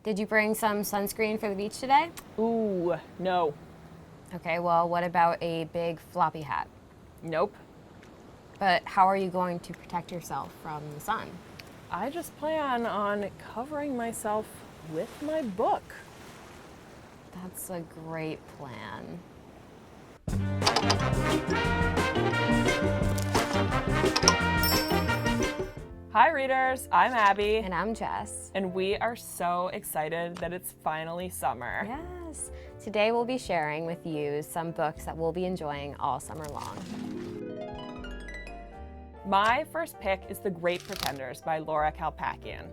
Did you bring some sunscreen for the beach today? Ooh, no. Okay, well, what about a big floppy hat? Nope. But how are you going to protect yourself from the sun? I just plan on covering myself with my book. That's a great plan. Hi readers, I'm Abby. And I'm Jess. And we are so excited that it's finally summer. Yes. Today we'll be sharing with you some books that we'll be enjoying all summer long. My first pick is The Great Pretenders by Laura Kalpakian.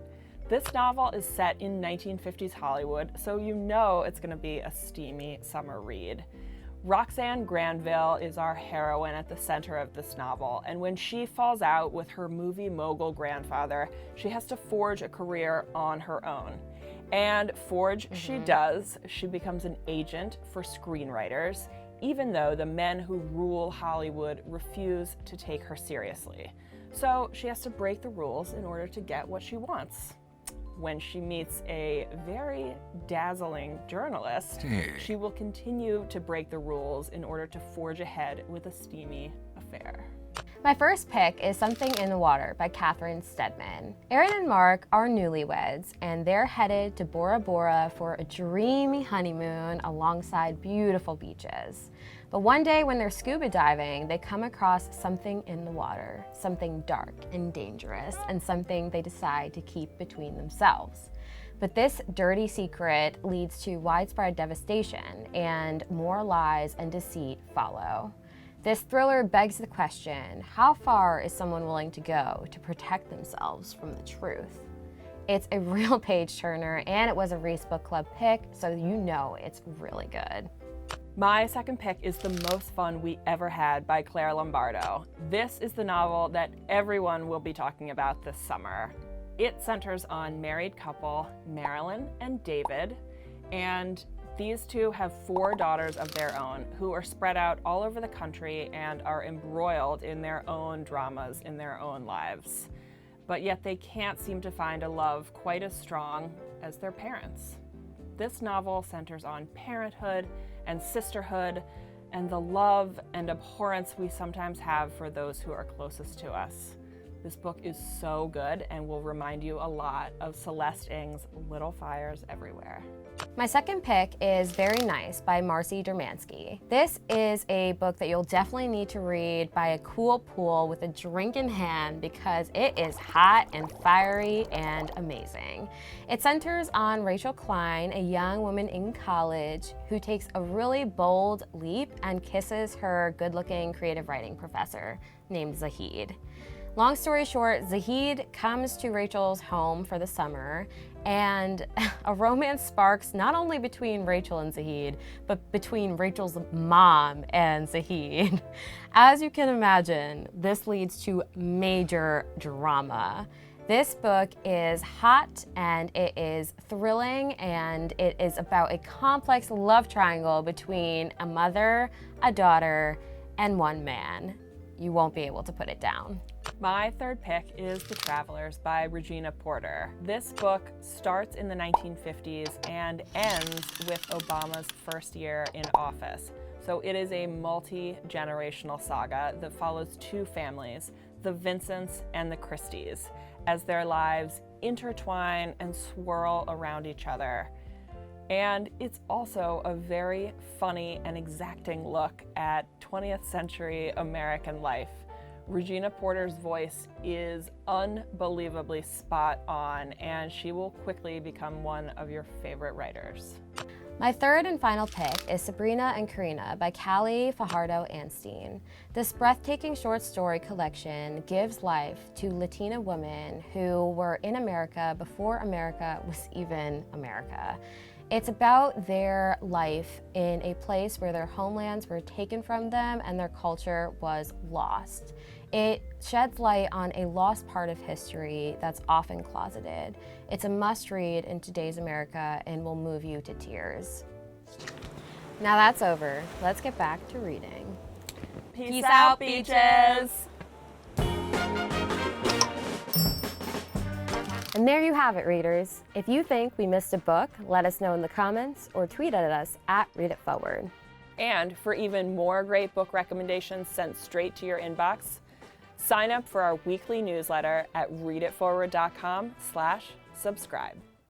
This novel is set in 1950s Hollywood, so you know it's going to be a steamy summer read. Roxanne Granville is our heroine at the center of this novel, and when she falls out with her movie mogul grandfather, she has to forge a career on her own. And forge she does. She becomes an agent for screenwriters, even though the men who rule Hollywood refuse to take her seriously. So she has to break the rules in order to get what she wants. When she meets a very dazzling journalist, she will continue to break the rules in order to forge ahead with a steamy affair. My first pick is Something in the Water by Catherine Steadman. Erin and Mark are newlyweds, and they're headed to Bora Bora for a dreamy honeymoon alongside beautiful beaches. But one day when they're scuba diving, they come across something in the water, something dark and dangerous, and something they decide to keep between themselves. But this dirty secret leads to widespread devastation, and more lies and deceit follow. This thriller begs the question, how far is someone willing to go to protect themselves from the truth? It's a real page-turner, and it was a Reese Book Club pick, so you know it's really good. My second pick is The Most Fun We Ever Had by Claire Lombardo. This is the novel that everyone will be talking about this summer. It centers on married couple Marilyn and David, and these two have 4 daughters of their own who are spread out all over the country and are embroiled in their own dramas in their own lives. But yet they can't seem to find a love quite as strong as their parents. This novel centers on parenthood and sisterhood and the love and abhorrence we sometimes have for those who are closest to us. This book is so good and will remind you a lot of Celeste Ng's Little Fires Everywhere. My second pick is Very Nice by Marcy Dermansky. This is a book that you'll definitely need to read by a cool pool with a drink in hand because it is hot and fiery and amazing. It centers on Rachel Klein, a young woman in college who takes a really bold leap and kisses her good-looking creative writing professor named Zahid. Long story short, Zahid comes to Rachel's home for the summer, and a romance sparks not only between Rachel and Zahid, but between Rachel's mom and Zahid. As you can imagine, this leads to major drama. This book is hot and it is thrilling, and it is about a complex love triangle between a mother, a daughter, and one man. You won't be able to put it down. My third pick is The Travelers by Regina Porter. This book starts in the 1950s and ends with Obama's first year in office. So it is a multi-generational saga that follows 2 families, the Vincents and the Christies, as their lives intertwine and swirl around each other. And it's also a very funny and exacting look at 20th century American life. Regina Porter's voice is unbelievably spot on, and she will quickly become one of your favorite writers. My third and final pick is Sabrina and Karina by Callie Fajardo-Anstine. This breathtaking short story collection gives life to Latina women who were in America before America was even America. It's about their life in a place where their homelands were taken from them and their culture was lost. It sheds light on a lost part of history that's often closeted. It's a must-read in today's America and will move you to tears. Now that's over. Let's get back to reading. Peace out, beaches! And there you have it, readers. If you think we missed a book, let us know in the comments or tweet at us at ReadItForward. And for even more great book recommendations sent straight to your inbox, sign up for our weekly newsletter at readitforward.com/subscribe.